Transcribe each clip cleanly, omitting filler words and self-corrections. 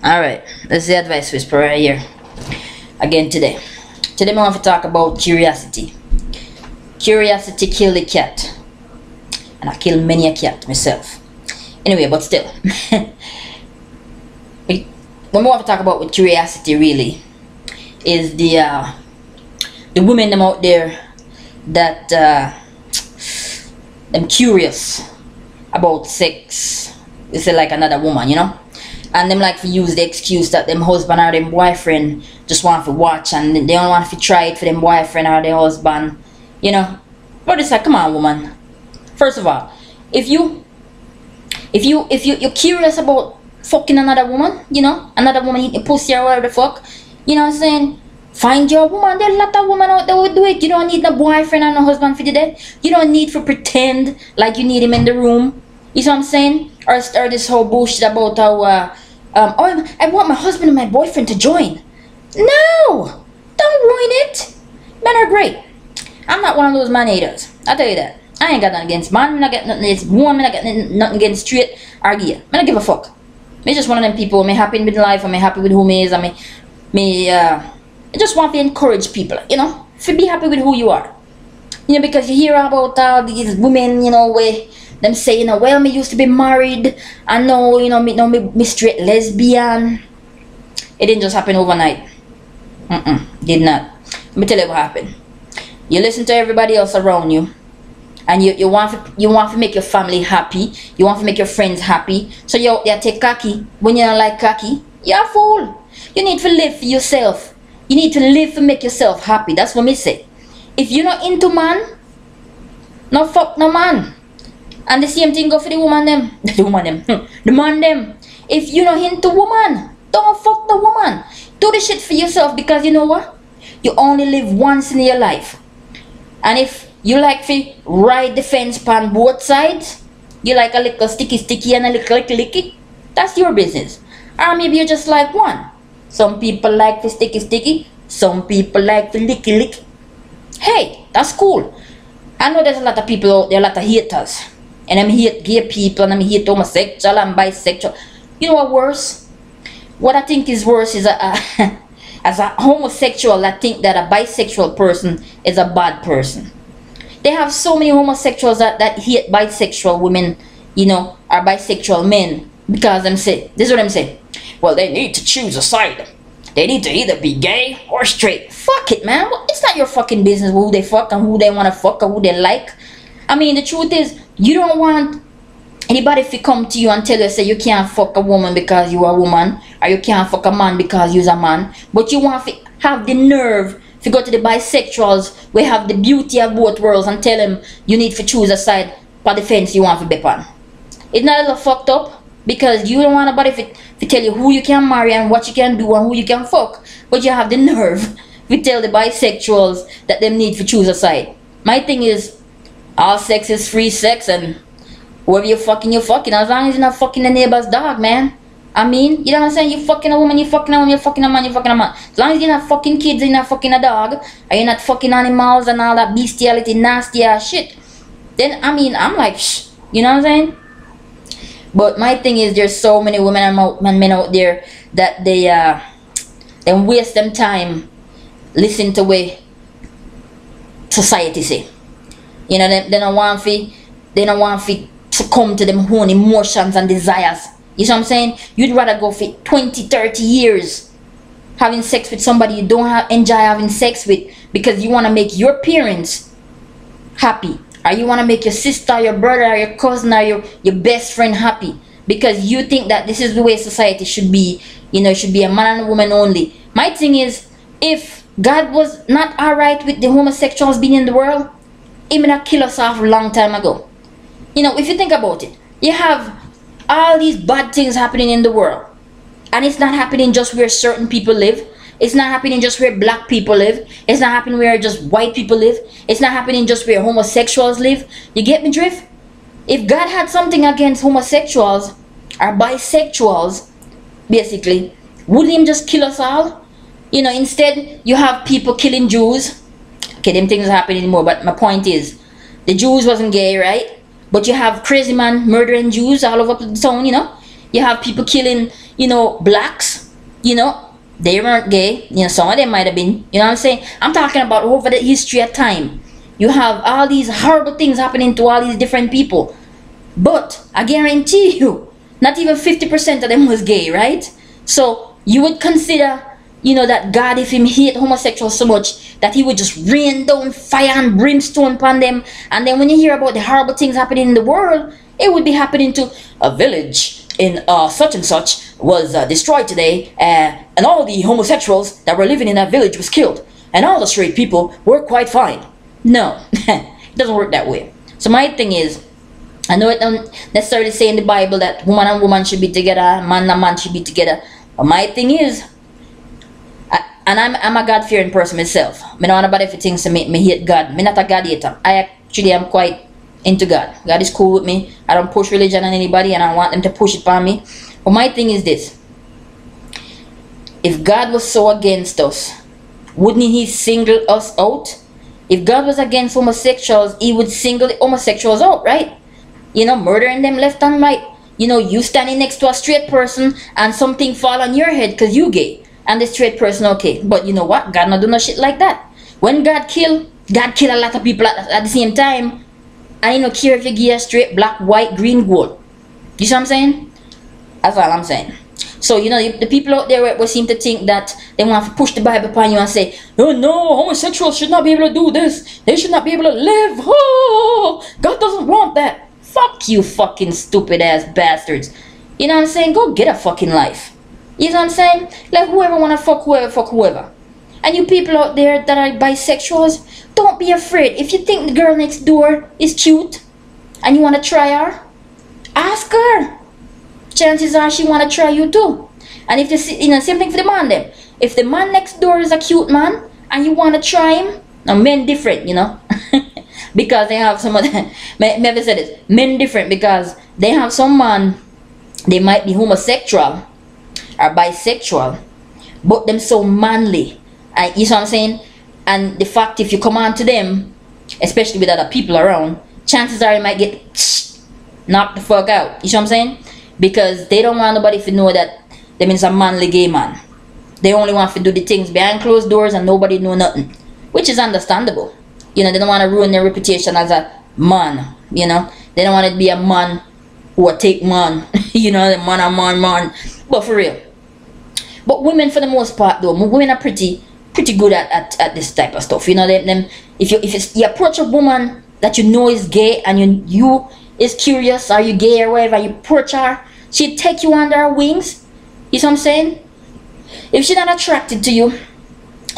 Alright, this is the advice whisperer right here. Again today. Today I want to talk about curiosity. Curiosity kill the cat. And I kill many a cat myself. Anyway, but still. What I want to talk about with curiosity really is the women them out there that them curious about sex. They say like another woman, you know? And them like to use the excuse that them husband or them boyfriend just want to watch, and they don't want to try it for them boyfriend or their husband, you know. But it's like, come on, woman. First of all, if you're curious about fucking another woman, you know, another woman eating pussy or whatever the fuck, you know what I'm saying? Find your woman. There are a lot of women out there who do it. You don't need no boyfriend or no husband for the day. You don't need to pretend like you need him in the room. You see what I'm saying? Or this whole bullshit about how oh, I want my husband and my boyfriend to join. No! Don't ruin it. Men are great. I'm not one of those man haters. I'll tell you that. I ain't got nothing against man. I got nothing against woman. I got nothing against straight or gay. I don't give a fuck. Me just one of them people. Me happy in midlife. I'm happy with who me is. I just want to encourage people, you know, to be happy with who you are. You know, because you hear about all these women, you know, where them say, you know, well, me used to be married, I know, you know, me straight lesbian. It didn't just happen overnight. Did not. Let me tell you what happened. You listen to everybody else around you, and you want to make your family happy. You want to make your friends happy. So you take cocky when you don't like cocky. You're a fool. You need to live for yourself. You need to live to make yourself happy. That's what me say. If you're not into man, no fuck no man. And the same thing go for the woman them. The woman them. The man them. If you're not into woman, don't fuck the woman. Do the shit for yourself, because you know what? You only live once in your life. And if you like to ride the fence on both sides, you like a little sticky and a little licky, that's your business. Or maybe you just like one. Some people like the sticky, some people like the licky. Hey, that's cool. I know there's a lot of people out there, a lot of haters. And I'm hate gay people, and I'm hate homosexual and bisexual. You know what worse? What I think is worse is as a homosexual, I think that a bisexual person is a bad person. They have so many homosexuals that hate bisexual women, you know, or bisexual men, because them say, this is what I'm saying. Well, they need to choose a side. They need to either be gay or straight. Fuck it, man. It's not your fucking business who they fuck and who they want to fuck or who they like. I mean, the truth is, you don't want anybody to come to you and tell you, say, you can't fuck a woman because you're a woman, or you can't fuck a man because you're a man. But you want to have the nerve to go to the bisexuals, we have the beauty of both worlds, and tell them you need to choose a side for the fence you want to be on. It's not a little fucked up, because you don't want nobody to tell you who you can marry and what you can do and who you can fuck. But you have the nerve to tell the bisexuals that them need to choose a side. My thing is, all sex is free sex, and whoever you're fucking, as long as you're not fucking the neighbor's dog, man. I mean, you know what I'm saying? You're fucking a woman, you're fucking a woman, you're fucking a man, you're fucking a man. As long as you're not fucking kids, you're not fucking a dog, and you're not fucking animals and all that bestiality, nasty ass shit, then, I mean, I'm like, shh. You know what I'm saying? But my thing is, there's so many women and men out there that they waste them time listening to what society say. You know, they don't want to succumb to them own emotions and desires. You know what I'm saying? You'd rather go for 20, 30 years having sex with somebody you don't enjoy having sex with, because you want to make your parents happy, or you want to make your sister, your brother, or your cousin, or your best friend happy, because you think that this is the way society should be. You know, it should be a man and a woman only. My thing is, if God was not alright with the homosexuals being in the world, he would have killed us off a long time ago. You know, if you think about it, you have all these bad things happening in the world, and it's not happening just where certain people live. It's not happening just where black people live. It's not happening where just white people live. It's not happening just where homosexuals live. You get me drift? If God had something against homosexuals or bisexuals, basically, wouldn't he just kill us all? You know, instead you have people killing Jews. Okay, them things happen anymore, but my point is, the Jews wasn't gay, right? But you have crazy man murdering Jews all over the town, you know. You have people killing, you know, blacks, you know. They weren't gay, you know, some of them might have been, you know what I'm saying? I'm talking about over the history of time. You have all these horrible things happening to all these different people. But I guarantee you, not even 50% of them was gay, right? So you would consider, you know, that God, if him hate homosexuals so much, that he would just rain down fire and brimstone upon them. And then when you hear about the horrible things happening in the world, it would be happening to a village in such and such was destroyed today, and all the homosexuals that were living in that village was killed, and all the straight people were quite fine. No, it doesn't work that way. So my thing is, I know it don't necessarily say in the Bible that woman and woman should be together, man and man should be together. But my thing is, I'm a God-fearing person myself. I don't want nobody if things to make me hate God. I'm not a God hater. I actually am quite into God. God is cool with me. I don't push religion on anybody, and I don't want them to push it on me. But my thing is this: if God was so against us, wouldn't he single us out? If God was against homosexuals, he would single the homosexuals out, right? You know, murdering them left and right. You know, you standing next to a straight person and something fall on your head because you gay, and the straight person okay. But you know what? God not do no shit like that. When God kill a lot of people at the same time. And you don't care if you're gay or straight, black, white, green, gold. You see what I'm saying? That's all I'm saying. So, you know, the people out there will seem to think that they want to push the Bible upon you and say, oh no, homosexuals should not be able to do this. They should not be able to live. Oh, God doesn't want that. Fuck you fucking stupid ass bastards. You know what I'm saying? Go get a fucking life. You know what I'm saying? Like whoever want to fuck whoever. And you people out there that are bisexuals, don't be afraid. If you think the girl next door is cute and you want to try her, ask her. Chances are she want to try you too. And if you, you know, same thing for the man then. If the man next door is a cute man and you want to try him, now men different, you know. Because they have some of the, never said this, men different because they have some man, they might be homosexual or bisexual, but them so manly. You see what I'm saying? And the fact if you come on to them, especially with other people around, chances are you might get knocked the fuck out. You see what I'm saying? Because they don't want nobody to know that them is a manly gay man. They only want to do the things behind closed doors and nobody know nothing. Which is understandable. You know, they don't want to ruin their reputation as a man. You know, they don't want it to be a man who will take man. You know, the man. But for real. But women for the most part though, women are pretty good at this type of stuff. You know, if you approach a woman that you know is gay and you is curious, are you gay or whatever, you approach her, she'll take you under her wings. You see what I'm saying? If she's not attracted to you,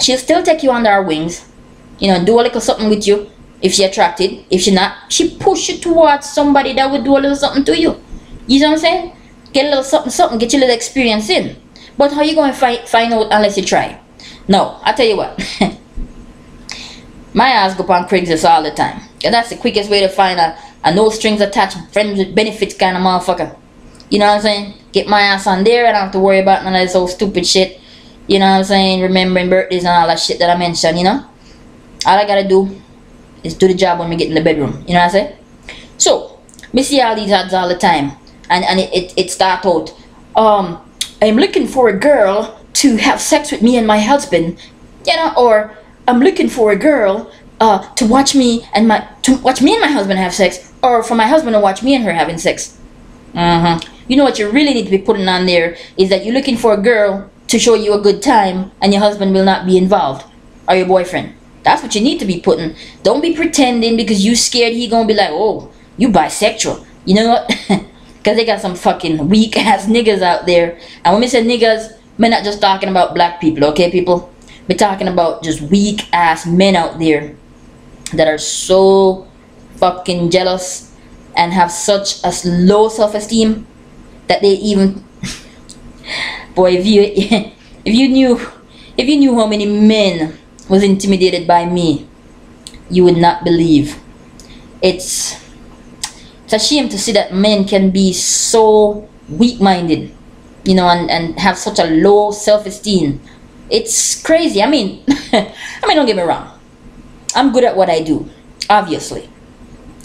she'll still take you under her wings. You know, do a little something with you if she's attracted. If she not, she push you towards somebody that would do a little something to you. You see what I'm saying? Get a little something, get your little experience in. But how you going to find out unless you try? No, I tell you what. My ass go on Craigslist all the time. And that's the quickest way to find a no strings attached, friends with benefits kind of motherfucker. You know what I'm saying? Get my ass on there. I don't have to worry about none of this old stupid shit. You know what I'm saying? Remembering birthdays and all that shit that I mentioned, you know? All I gotta do is do the job when we get in the bedroom. You know what I'm saying? So, me see all these ads all the time. And it start out, I'm looking for a girl to have sex with me and my husband. You know, or I'm looking for a girl to watch me and my husband have sex, or for my husband to watch me and her having sex. You know what you really need to be putting on there is that you're looking for a girl to show you a good time and your husband will not be involved, or your boyfriend. That's what you need to be putting. Don't be pretending because you scared he gonna be like, oh, you bisexual. You know what? Because they got some fucking weak ass niggas out there. And when we say niggas, we're not just talking about black people, okay people? We're talking about just weak ass men out there that are so fucking jealous and have such a low self-esteem that they even boy, if you knew how many men was intimidated by me, you would not believe. It's a shame to see that men can be so weak-minded, you know, and have such a low self-esteem. It's crazy. I mean don't get me wrong, I'm good at what I do, obviously.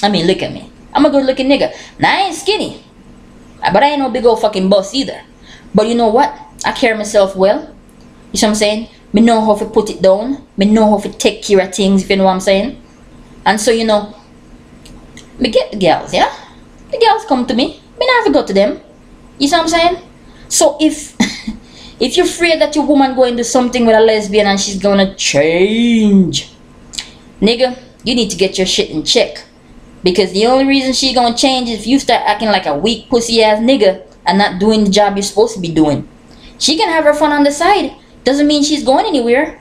I mean, look at me, I'm a good looking nigga. Now I ain't skinny, But I ain't no big old fucking boss either. But you know what? I carry myself well. You see what I'm saying? Me know how to put it down. Me know how to take care of things, if you know what I'm saying. And so, you know, me get the girls, yeah? The girls come to me. Me not have to go to them. You see what I'm saying? So if if you're afraid that your woman going to do something with a lesbian and she's gonna change, nigga, you need to get your shit in check. Because the only reason she gonna change is if you start acting like a weak pussy ass nigga and not doing the job you're supposed to be doing. She can have her fun on the side. Doesn't mean she's going anywhere.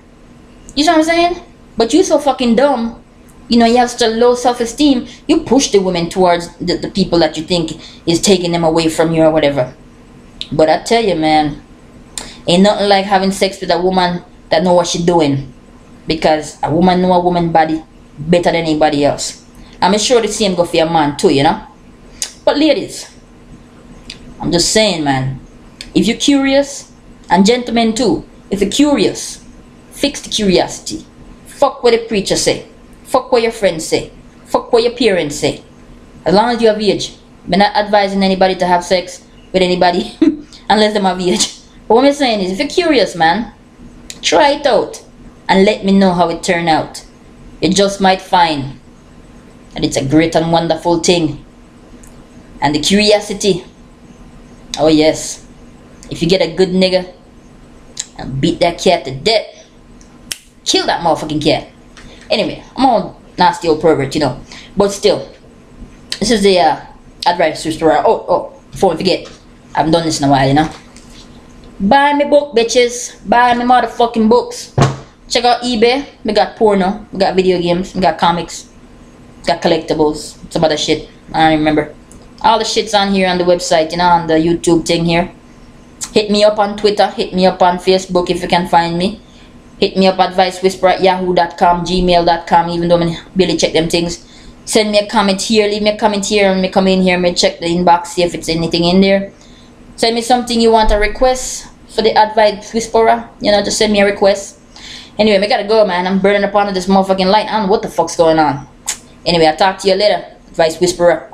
You see what I'm saying? But you so fucking dumb. You know, you have such a low self-esteem. You push the women towards the people that you think is taking them away from you or whatever. But I tell you, man, ain't nothing like having sex with a woman that know what she doing. Because a woman know a woman body better than anybody else. I'm sure the same go for your man too, you know. But ladies, I'm just saying, man, if you're curious, and gentlemen too, if you're curious, fix the curiosity. Fuck what the preacher say. Fuck what your friends say. Fuck what your parents say. As long as you have age. I'm not advising anybody to have sex with anybody unless they have age. But what I'm saying is, if you're curious, man, try it out and let me know how it turned out. You just might find that it's a great and wonderful thing. And the curiosity, oh yes, if you get a good nigga and beat that cat to death, kill that motherfucking cat. Anyway, I'm all nasty old pervert, you know. But still, this is the advice whisperer. Oh, before I forget, I haven't done this in a while, you know. Buy me book, bitches. Buy me motherfucking books. Check out eBay. We got porno. We got video games. We got comics. Got collectibles. Some other shit. I don't remember. All the shit's on here on the website, you know, on the YouTube thing here. Hit me up on Twitter. Hit me up on Facebook if you can find me. Hit me up advicewhisperer@yahoo.com, gmail.com, even though I barely check them things. Send me a comment here. Leave me a comment here and me come in here and me check the inbox, see if it's anything in there. Send me something you want a request for the Advice Whisperer. You know, just send me a request. Anyway, I gotta go, man. I'm burning up onto this motherfucking light. I don't know what the fuck's going on. Anyway, I'll talk to you later. Advice Whisperer.